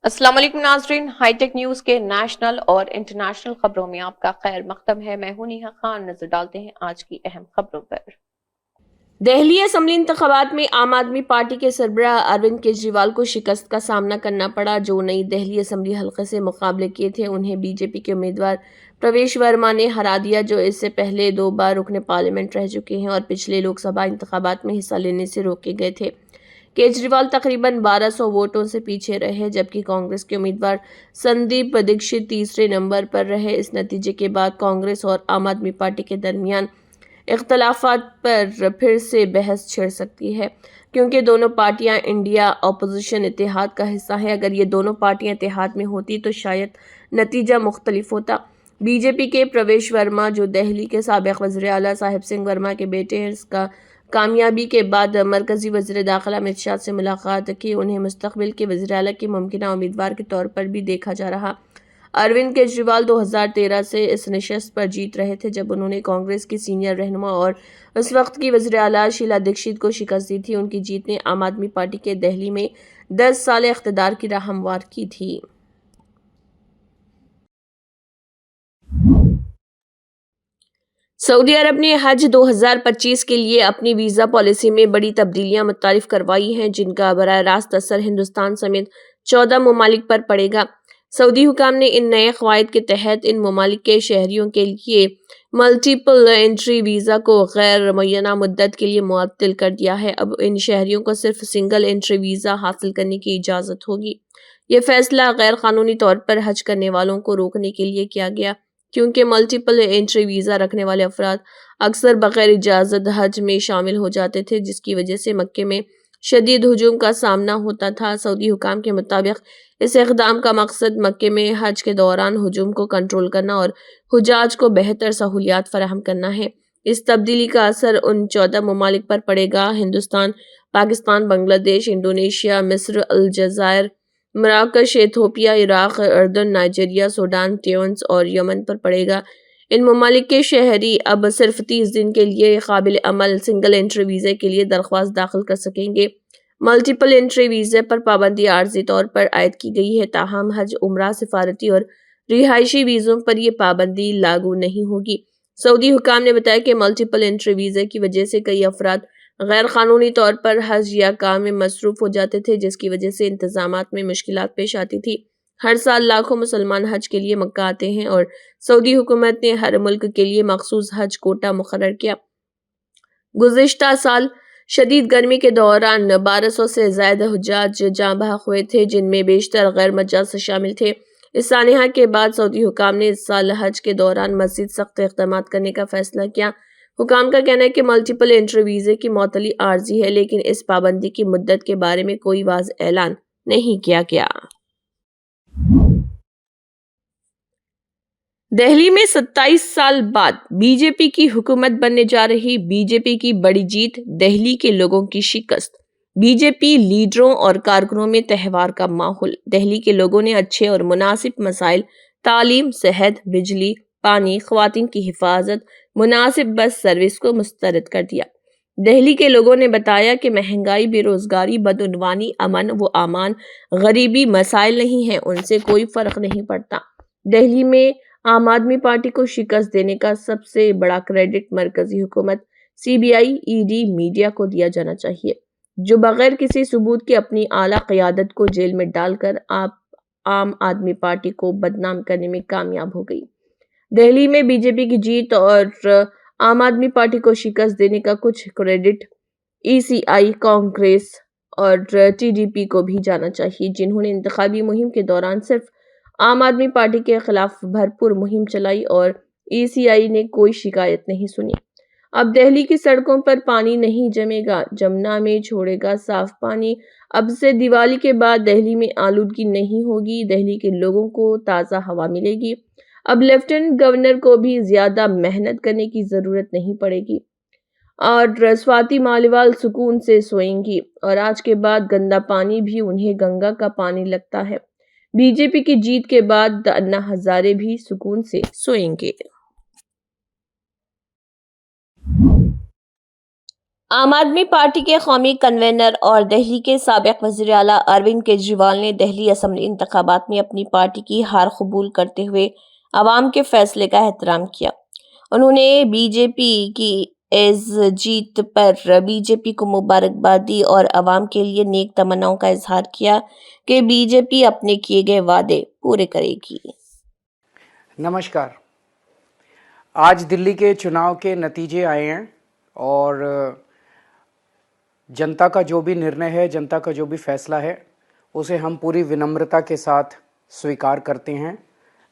अस्सलाम वालेकुम नाजरीन, हाईटेक न्यूज के नेशनल और इंटरनेशनल खबरों में आपका खैर मकदम है। मैं हूं नेहा खान। नजर डालते हैं आज की अहम खबरों पर। दिल्ली असेंबली इंतखाबात में आम आदमी पार्टी के सरबराह अरविंद केजरीवाल को शिकस्त का सामना करना पड़ा। जो नई दिल्ली असेंबली हलके से मुकाबले किए थे उन्हें बीजेपी के उम्मीदवार प्रवेश वर्मा ने हरा दिया, जो इससे पहले 2 बार रुकने पार्लियामेंट रह चुके हैं और पिछले लोकसभा इंतखाबात में हिस्सा लेने से रोके गए थे। केजरीवाल तकरीबन 1200 वोटों से पीछे रहे, जबकि कांग्रेस के उम्मीदवार संदीप दीक्षित तीसरे नंबर पर रहे। इस नतीजे के बाद कांग्रेस और आम आदमी पार्टी के दरमियान इख्तलाफात पर फिर से बहस छिड़ सकती है, क्योंकि दोनों पार्टियां इंडिया अपोजिशन इत्तेहाद का हिस्सा हैं। अगर ये दोनों पार्टियां इत्तेहाद में होती तो शायद नतीजा मुख्तलिफ होता। बीजेपी के प्रवेश वर्मा, जो दिल्ली के साबिक वज़ीर आला साहिब सिंह वर्मा के बेटे हैं, इसका कामयाबी के बाद मरकजी वज़ीर दाखिला अमित शाह से मुलाकात की। उन्हें मुस्तकबिल के वज़ीर आला के मुमकिन उम्मीदवार के तौर पर भी देखा जा रहा। अरविंद केजरीवाल 2013 से इस नशस्त पर जीत रहे थे, जब उन्होंने कांग्रेस की सीनियर रहनुमा और उस वक्त की वज़ीर आला शीला दीक्षित को शिकस्त दी थी। उनकी जीत ने आम आदमी पार्टी के दिल्ली में 10 साल इख्तिदार की राह हमवार की थी। सऊदी अरब ने हज 2025 के लिए अपनी वीज़ा पॉलिसी में बड़ी तब्दीलियां मुतारिफ करवाई हैं, जिनका बराह रास्त असर हिंदुस्तान समेत 14 ममालिक पर पड़ेगा। सऊदी हुकाम ने इन नए क़वायद के तहत इन ममालिक के शहरियों के लिए मल्टीपल एंट्री वीज़ा को गैर मुअय्यना मुद्दत के लिए मुअत्तल कर दिया है। अब इन शहरियों को सिर्फ सिंगल एंट्री वीज़ा हासिल करने की इजाज़त होगी। यह फैसला गैर कानूनी तौर पर हज करने वालों को रोकने के लिए किया गया, क्योंकि मल्टीपल एंट्री वीज़ा रखने वाले अफराद अक्सर बगैर इजाज़त हज में शामिल हो जाते थे, जिसकी वजह से मक्के में शदीद हुजूम का सामना होता था। सऊदी हुकाम के मुताबिक इस इक़दाम का मकसद मक्के में हज के दौरान हुजूम को कंट्रोल करना और हुजाज को बेहतर सहूलियात फराहम करना है। इस तब्दीली का असर उन 14 ममालिक पर पड़ेगा: हिंदुस्तान, पाकिस्तान, बांग्लादेश, इंडोनेशिया, मिस्र, अलजायर, मराकश, एथोपिया, इराक, अर्दन, नाइजीरिया, सूडान, ट्यूनिस और यमन पर पड़ेगा। इन ममालिक के शहरी अब सिर्फ 30 दिन के लिए काबिल अमल सिंगल एंट्री वीज़े के लिए दरख्वास्त दाखिल कर सकेंगे। मल्टीपल एंट्री वीज़े पर पाबंदी आर्जी तौर पर आयद की गई है, ताहम हज, उम्रा, सिफारती और रिहायशी वीज़ों पर यह पाबंदी लागू नहीं होगी। सऊदी हुकाम ने बताया कि मल्टीपल एंट्री वीज़े की वजह से कई अफराद गैर कानूनी तौर पर हज या काम में मसरूफ हो जाते थे, जिसकी वजह से इंतजामात में मुश्किलात पेश आती थी। हर साल लाखों मुसलमान हज के लिए मक्का आते हैं और सऊदी हुकूमत ने हर मुल्क के लिए मखसूस हज कोटा मुकर्रर किया। गुज़िश्ता साल शदीद गर्मी के दौरान 1200 से ज्यादा हुज्जाज जाँ बहक हुए थे, जिनमें बेशतर गैर मजाज शामिल थे। इस सानहा के बाद सऊदी हुकाम ने इस साल हज के दौरान मज़ीद सख्त इक़दाम करने का फैसला किया। हुकाम का कहना है कि मल्टीपल एंट्री वीज़े की मअतली आर्जी है, लेकिन इस पाबंदी की मुद्दत के बारे में कोई वाज़ेह ऐलान नहीं किया गया। दिल्ली में 27 साल बाद बीजेपी की हुकूमत बनने जा रही बीजेपी की बड़ी जीत, दिल्ली के लोगों की शिकस्त। बीजेपी लीडरों और कारकुनों में त्यौहार का माहौल। दिल्ली के लोगों ने अच्छे और मुनासिब मसाइल, तालीम, सेहत, बिजली, पानी, ख्वातीन की हिफाजत, मुनासिब बस सर्विस को मुस्तरद कर दिया। दिल्ली के लोगों ने बताया कि महंगाई, बेरोजगारी, बदउनवानी, अमन व अमान, गरीबी मसाइल नहीं है, उनसे कोई फर्क नहीं पड़ता। दिल्ली में आम आदमी पार्टी को शिकस्त देने का सबसे बड़ा क्रेडिट मरकजी हुकूमत, सीबीआई, ईडी, मीडिया को दिया जाना चाहिए, जो बगैर किसी सबूत के अपनी आला क़यादत को जेल में डालकर आम आदमी पार्टी को बदनाम करने में कामयाब हो गई। दिल्ली में बीजेपी की जीत और आम आदमी पार्टी को शिकस्त देने का कुछ क्रेडिट ईसीआई, कांग्रेस और टीडीपी को भी जाना चाहिए, जिन्होंने इंतखाबी मुहिम के दौरान सिर्फ आम आदमी पार्टी के खिलाफ भरपूर मुहिम चलाई और ईसीआई ने कोई शिकायत नहीं सुनी। अब दिल्ली की सड़कों पर पानी नहीं जमेगा, जमुना में छोड़ेगा साफ पानी। अब से दिवाली के बाद दिल्ली में आलूदगी नहीं होगी, दिल्ली के लोगों को ताज़ा हवा मिलेगी। अब लेफ्टिनेंट गवर्नर को भी ज्यादा मेहनत करने की जरूरत नहीं पड़ेगी और स्वाति मालीवाल सुकून से सोएंगी, और आज के बाद गंदा पानी भी उन्हें गंगा का पानी लगता है। बीजेपी की जीत के बाद अन्ना हजारे भी सुकून से सोएंगे। आम आदमी पार्टी के कौमी कन्वेनर और दिल्ली के साबिक वज़ीर आला अरविंद केजरीवाल ने दिल्ली असेंबली इंतखाबात में अपनी पार्टी की हार कबूल करते हुए आवाम के फैसले का एहतराम किया। उन्होंने बीजेपी की इस जीत पर बीजेपी को मुबारकबाद दी और आवाम के लिए नेक तमन्नाओं का इजहार किया कि बीजेपी अपने किए गए वादे पूरे करेगी। नमस्कार। आज दिल्ली के चुनाव के नतीजे आए हैं और जनता का जो भी निर्णय है, जनता का जो भी फैसला है, उसे हम पूरी विनम्रता के साथ स्वीकार करते हैं।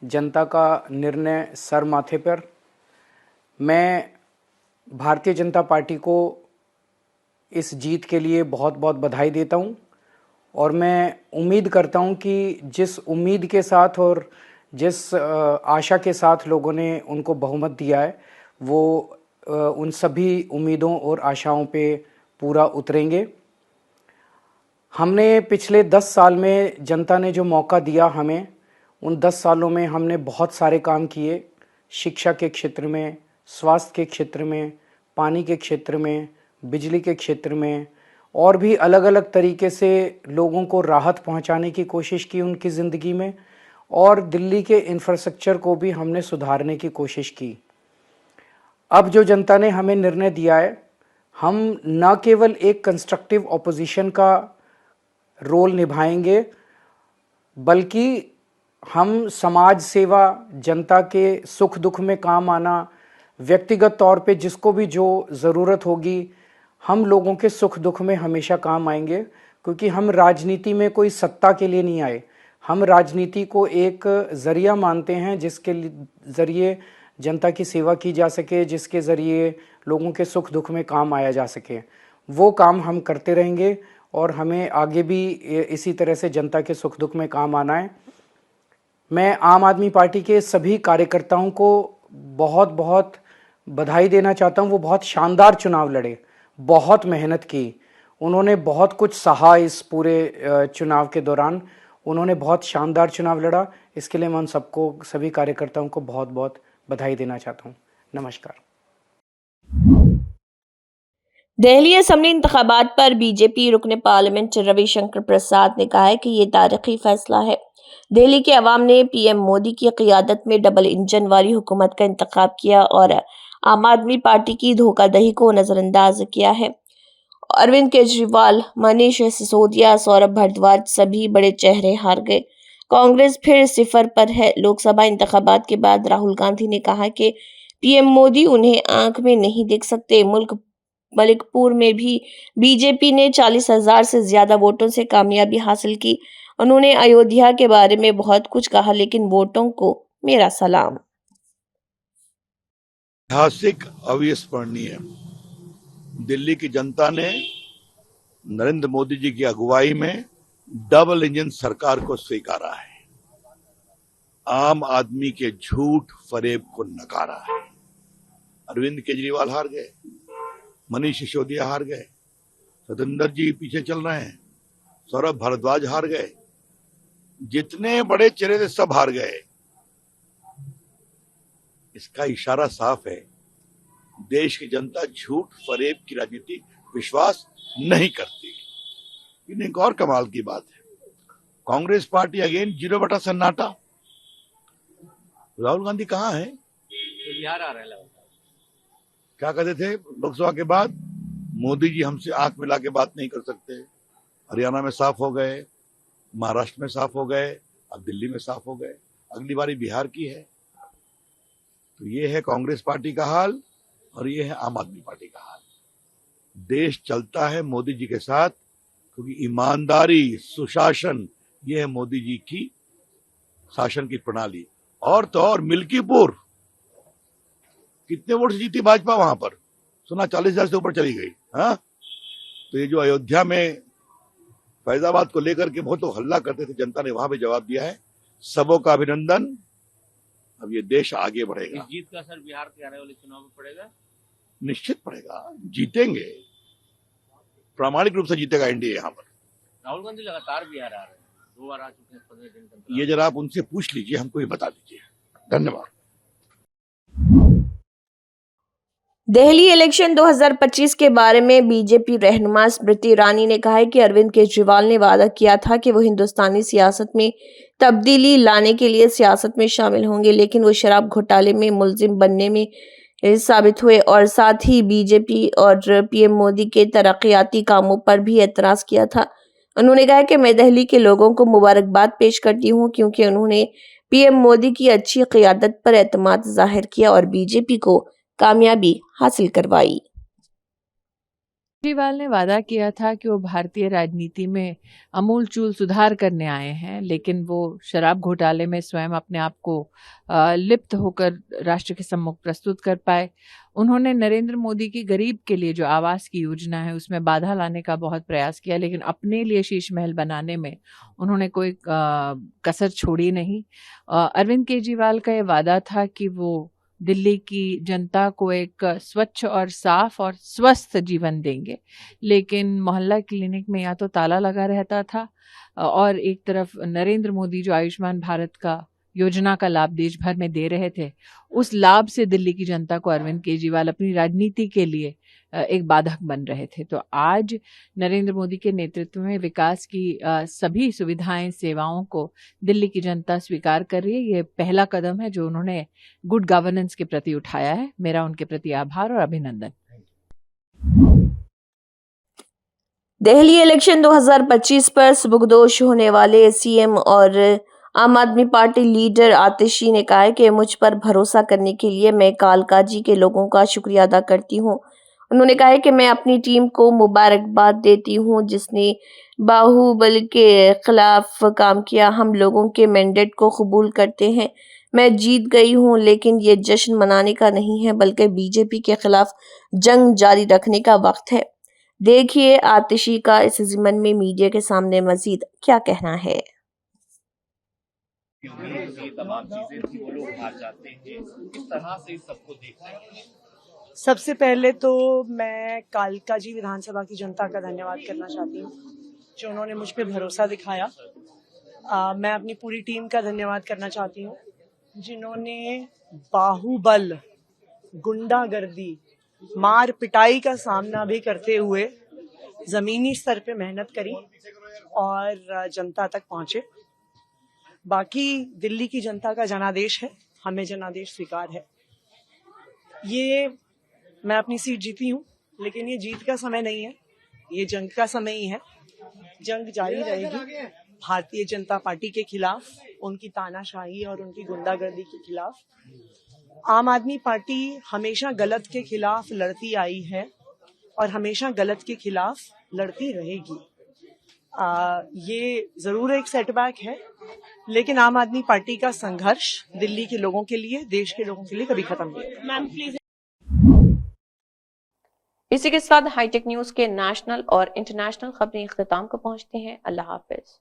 जनता का निर्णय सर माथे पर। मैं भारतीय जनता पार्टी को इस जीत के लिए बहुत बहुत बधाई देता हूं और मैं उम्मीद करता हूं कि जिस उम्मीद के साथ और जिस आशा के साथ लोगों ने उनको बहुमत दिया है, वो उन सभी उम्मीदों और आशाओं पे पूरा उतरेंगे। हमने पिछले 10 साल में जनता ने जो मौका दिया हमें, उन 10 सालों में हमने बहुत सारे काम किए। शिक्षा के क्षेत्र में, स्वास्थ्य के क्षेत्र में, पानी के क्षेत्र में, बिजली के क्षेत्र में और भी अलग अलग तरीके से लोगों को राहत पहुंचाने की कोशिश की उनकी ज़िंदगी में, और दिल्ली के इंफ्रास्ट्रक्चर को भी हमने सुधारने की कोशिश की। अब जो जनता ने हमें निर्णय दिया है, हम न केवल एक कंस्ट्रक्टिव ऑपोजिशन का रोल निभाएंगे, बल्कि हम समाज सेवा, जनता के सुख दुख में काम आना, व्यक्तिगत तौर पे जिसको भी जो ज़रूरत होगी, हम लोगों के सुख दुख में हमेशा काम आएंगे। क्योंकि हम राजनीति में कोई सत्ता के लिए नहीं आए, हम राजनीति को एक ज़रिया मानते हैं जिसके ज़रिए जनता की सेवा की जा सके, जिसके ज़रिए लोगों के सुख दुख में काम आया जा सके। वो काम हम करते रहेंगे और हमें आगे भी इसी तरह से जनता के सुख दुख में काम आना है। मैं आम आदमी पार्टी के सभी कार्यकर्ताओं को बहुत बहुत बधाई देना चाहता हूं। वो बहुत शानदार चुनाव लड़े, बहुत मेहनत की, उन्होंने बहुत कुछ सहा इस पूरे चुनाव के दौरान। उन्होंने बहुत शानदार चुनाव लड़ा। इसके लिए मैं उन सबको, सभी कार्यकर्ताओं को बहुत बहुत बधाई देना चाहता हूं। नमस्कार। दिल्ली असेंबली इंतखाबात पर बीजेपी रुकन पार्लियामेंट रविशंकर प्रसाद ने कहा है कि ये तारीखी फैसला है। दिल्ली के अवाम ने पीएम मोदी की क़ियादत में डबल इंजन वाली हुकूमत का इंतखाब किया और आम आदमी पार्टी की धोखाधड़ी को नजरअंदाज किया है। अरविंद केजरीवाल, मनीष सिसोदिया, सौरभ भारद्वाज सभी बड़े चेहरे हार गए। कांग्रेस फिर सिफर पर है। लोकसभा इंतखाबात के बाद राहुल गांधी ने कहा कि पीएम मोदी उन्हें आंख में नहीं देख सकते। मलिकपुर में भी बीजेपी ने 40,000 से ज्यादा वोटों से कामयाबी हासिल की। उन्होंने अयोध्या के बारे में बहुत कुछ कहा, लेकिन वोटों को मेरा सलाम। ऐतिहासिक अविस्मरणीय, दिल्ली की जनता ने नरेंद्र मोदी जी की अगुवाई में डबल इंजन सरकार को स्वीकारा है। आम आदमी के झूठ फरेब को नकारा है। अरविंद केजरीवाल हार गए, मनीष सिसोदिया हार गए, सतेंद्र जी पीछे चल रहे हैं, सौरभ भारद्वाज हार गए, जितने बड़े चेहरे थे सब हार गए। इसका इशारा साफ है, देश की जनता झूठ फरेब की राजनीति विश्वास नहीं करती। लेकिन एक और कमाल की बात है, कांग्रेस पार्टी अगेन 0 सन्नाटा। राहुल गांधी कहाँ है? बिहार आ रहे हैं। क्या कहते थे लोकसभा के बाद? मोदी जी हमसे आंख मिला के बात नहीं कर सकते। हरियाणा में साफ हो गए, महाराष्ट्र में साफ हो गए, अब दिल्ली में साफ हो गए, अगली बारी बिहार की है। तो ये है कांग्रेस पार्टी का हाल और ये है आम आदमी पार्टी का हाल। देश चलता है मोदी जी के साथ क्योंकि ईमानदारी, सुशासन, ये है मोदी जी की शासन की प्रणाली। और तो और मिल्कीपुर कितने वोट से जीती भाजपा वहां पर? सुना 40,000 से ऊपर चली गई। हाँ, तो ये जो अयोध्या में फैजाबाद को लेकर के बहुत लोग हल्ला करते थे, जनता ने वहां भी जवाब दिया है। सबों का अभिनंदन। अब ये देश आगे बढ़ेगा। इस जीत का असर बिहार के आने वाले चुनाव में पड़ेगा? निश्चित पड़ेगा, जीतेंगे, प्रामाणिक रूप से जीतेगा एनडीए यहाँ पर। राहुल गांधी लगातार बिहार आ रहे हैं, 2 बार आ चुके हैं 15 दिन। ये जरा आप उनसे पूछ लीजिए, हमको ये बता दीजिए। धन्यवाद। दिल्ली इलेक्शन 2025 के बारे में बीजेपी रहनुमा स्मृति ईरानी ने कहा है कि अरविंद केजरीवाल ने वादा किया था कि वो हिंदुस्तानी सियासत में तब्दीली लाने के लिए सियासत में शामिल होंगे, लेकिन वो शराब घोटाले में मुलजिम बनने में साबित हुए और साथ ही बीजेपी और पीएम मोदी के तरक्याती कामों पर भी एतराज किया था। उन्होंने कहा कि मैं दिल्ली के लोगों को मुबारकबाद पेश करती हूं क्योंकि उन्होंने पीएम मोदी की अच्छी क़ियादत पर एतमाद जाहिर किया और बीजेपी को कामयाबी हासिल करवाई। केजरीवाल ने वादा किया था कि वो भारतीय राजनीति में आमूलचूल सुधार करने आए हैं, लेकिन वो शराब घोटाले में स्वयं अपने आप को लिप्त होकर राष्ट्र के सम्मुख प्रस्तुत कर पाए। उन्होंने नरेंद्र मोदी की गरीब के लिए जो आवास की योजना है उसमें बाधा लाने का बहुत प्रयास किया, लेकिन अपने लिए शीश महल बनाने में उन्होंने कोई कसर छोड़ी नहीं। अरविंद केजरीवाल का ये वादा था कि वो दिल्ली की जनता को एक स्वच्छ और साफ और स्वस्थ जीवन देंगे, लेकिन मोहल्ला क्लिनिक में या तो ताला लगा रहता था और एक तरफ नरेंद्र मोदी जो आयुष्मान भारत का योजना का लाभ देश भर में दे रहे थे, उस लाभ से दिल्ली की जनता को अरविंद केजरीवाल अपनी राजनीति के लिए एक बाधक बन रहे थे। तो आज नरेंद्र मोदी के नेतृत्व में विकास की सभी सुविधाएं, सेवाओं को दिल्ली की जनता स्वीकार कर रही है। ये पहला कदम है जो उन्होंने गुड गवर्नेंस के प्रति उठाया है। मेरा उनके प्रति आभार और अभिनंदन। दिल्ली इलेक्शन 2025 पर सुबुकदोश होने वाले सीएम और आम आदमी पार्टी लीडर आतिशी ने कहा है कि मुझ पर भरोसा करने के लिए मैं कालकाजी के लोगों का शुक्रिया अदा करती हूं। उन्होंने कहा है कि मैं अपनी टीम को मुबारकबाद देती हूं जिसने बाहुबली के खिलाफ काम किया। हम लोगों के मैंडेट को कबूल करते हैं। मैं जीत गई हूं, लेकिन ये जश्न मनाने का नहीं है बल्कि बीजेपी के खिलाफ जंग जारी रखने का वक्त है। देखिए आतिशी का इस ज़िमन में मीडिया के सामने मजीद क्या कहना है। ये तमाम चीजें थी, वो लोग हार जाते हैं, किस तरह से इस सबको देखना है? सबसे पहले तो मैं कालकाजी विधानसभा की जनता का धन्यवाद करना चाहती हूँ जो उन्होंने मुझ पे भरोसा दिखाया। मैं अपनी पूरी टीम का धन्यवाद करना चाहती हूँ जिन्होंने बाहुबल, गुंडागर्दी, मार पिटाई का सामना भी करते हुए जमीनी स्तर पे मेहनत करी और जनता तक पहुंचे। बाकी दिल्ली की जनता का जनादेश है, हमें जनादेश स्वीकार है। ये मैं अपनी सीट जीती हूँ, लेकिन ये जीत का समय नहीं है, ये जंग का समय ही है। जंग जारी रहेगी भारतीय जनता पार्टी के खिलाफ, उनकी तानाशाही और उनकी गुंडागर्दी के खिलाफ। आम आदमी पार्टी हमेशा गलत के खिलाफ लड़ती आई है और हमेशा गलत के खिलाफ लड़ती रहेगी। ये जरूर एक सेटबैक है, लेकिन आम आदमी पार्टी का संघर्ष दिल्ली के लोगों के लिए, देश के लोगों के लिए कभी खत्म नहीं होगा। Ma'am please. इसी के साथ हाईटेक न्यूज के नेशनल और इंटरनेशनल खबरें इख्तिताम को पहुंचते हैं। अल्लाह हाफिज।